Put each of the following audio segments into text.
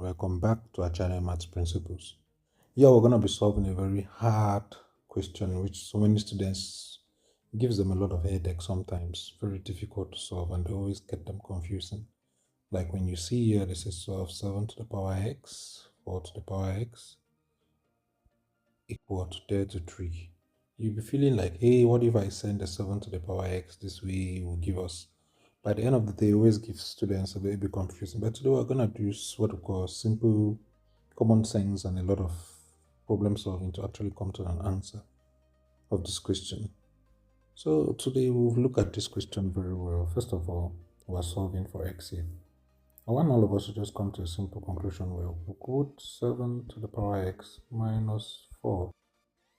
welcome back to our channel Maths Principles. Here we're going to be solving a very hard question which so many students gives them a lot of headache sometimes, very difficult to solve, and they always get them confusing. Like when you see here this is solve 7 to the power x, 4 to the power x equal to 33. You'll be feeling like, hey, what if I send the 7 to the power x this way? It will give us. By the end of the day, it always gives students a little bit confusing. But today we're going to use what we call simple common sense and a lot of problem solving to actually come to an answer of this question. So today we'll look at this question very well. First of all, we're solving for x here. I want all of us to just come to a simple conclusion where we put 7 to the power x minus 4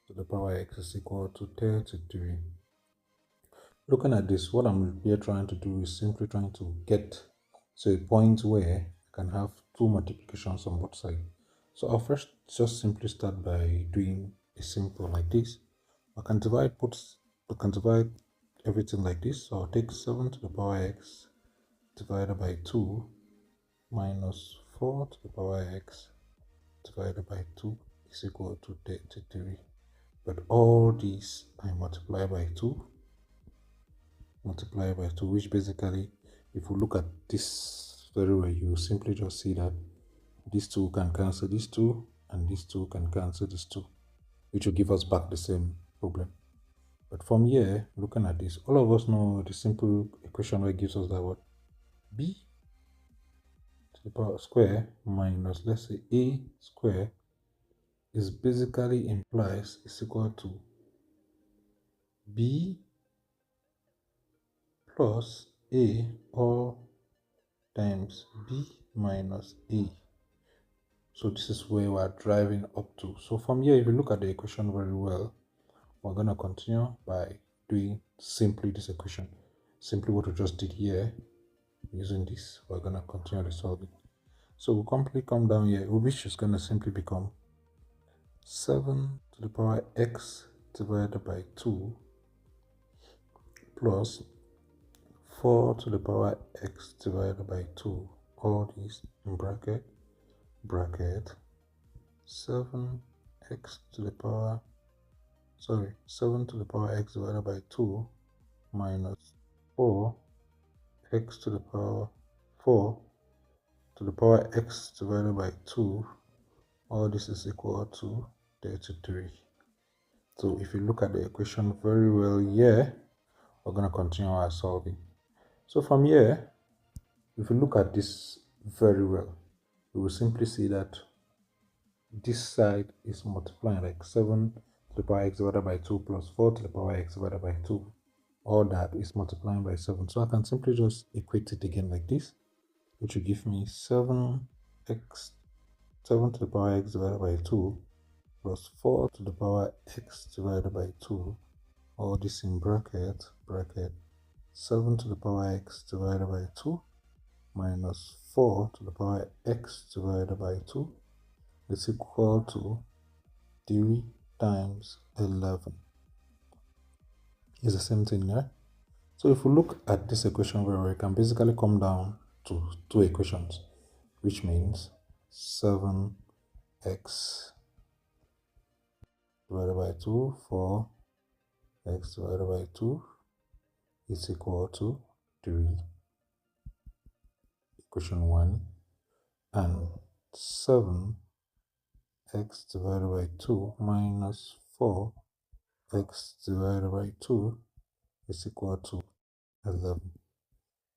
to the power x is equal to 33. Looking at this, what I'm here trying to do is simply trying to get to a point where I can have two multiplications on both sides. So I'll first just simply start by doing a simple like this. I can divide everything like this. So I'll take 7 to the power x divided by 2 minus 4 to the power x divided by 2 is equal to 33. But all these I multiply by 2, which basically, if we look at this very well, you simply just see that these two can cancel these two, and these two can cancel these two, which will give us back the same problem. But from here, looking at this, all of us know the simple equation where it gives us that what? B to the power square minus, let's say, a square is basically implies is equal to b plus a all times b minus a. So this is where we're driving up to. So from here, if you look at the equation very well, we're going to continue by doing simply this equation. Simply what we just did here, using this, we're going to continue to solve it. So we'll completely come down here, which is going to simply become 7 to the power x divided by 2 plus 4 to the power x divided by 2, all these in bracket 7x to the power 7 to the power x divided by 2 minus 4x to the power 4 to the power x divided by 2, all this is equal to 33. So if you look at the equation very well here, we're going to continue our solving. So from here, if you look at this very well, we will simply see that this side is multiplying, like 7 to the power x divided by 2 plus 4 to the power x divided by 2. All that is multiplying by 7. So I can simply just equate it again like this, which will give me 7 to the power x divided by 2 plus 4 to the power x divided by 2. All this in bracket 7 to the power x divided by 2 minus 4 to the power x divided by 2 is equal to 3 times 11. It's the same thing, right? So if we look at this equation very well, it can basically come down to two equations, which means 7x divided by 2, 4x divided by 2 is equal to 3. Equation 1, and 7x divided by 2 minus 4x divided by 2 is equal to 11.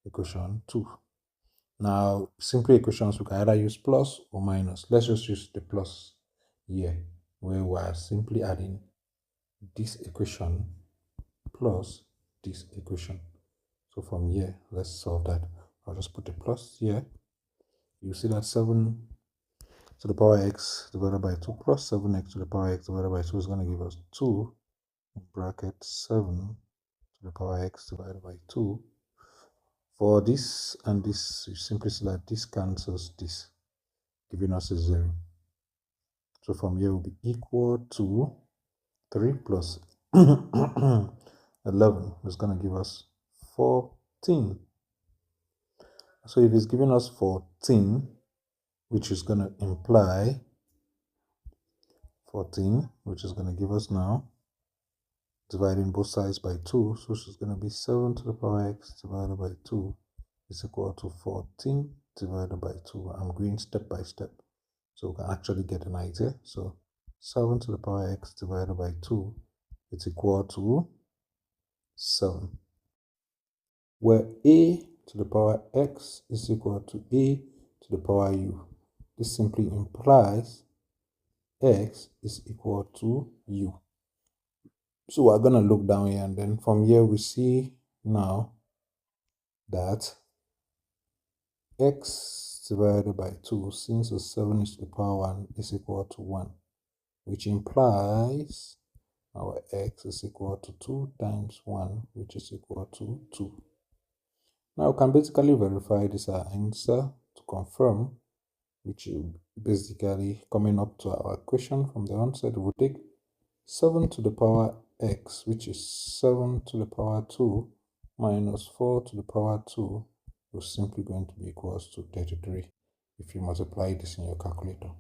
Equation 2. Now, simple equations, we can either use plus or minus. Let's just use the plus here, where we are simply adding this equation plus this equation. So from here, let's solve that. I'll just put a plus here. You see that 7 to the power x divided by 2 plus 7x to the power x divided by 2 is going to give us 2 in bracket 7 to the power x divided by 2. For this and this, you simply see that this cancels this, giving us a 0. So from here will be equal to 3 plus 11 is going to give us 14. So if it's giving us 14, which is going to imply 14, which is going to give us now, dividing both sides by 2, so it's going to be 7 to the power x divided by 2 is equal to 14 divided by 2. I'm going step by step, so we can actually get an idea. So 7 to the power x divided by 2 is equal to 7, where a to the power x is equal to a to the power u. This simply implies x is equal to u. So we're going to look down here, and then from here we see now that x divided by 2, since the 7 is to the power 1, is equal to 1, which implies our x is equal to 2 times 1, which is equal to 2. Now we can basically verify this answer to confirm, which is basically coming up to our equation from the onset. We'll take 7 to the power x, which is 7 to the power 2 minus 4 to the power 2, is simply going to be equals to 33 if you multiply this in your calculator.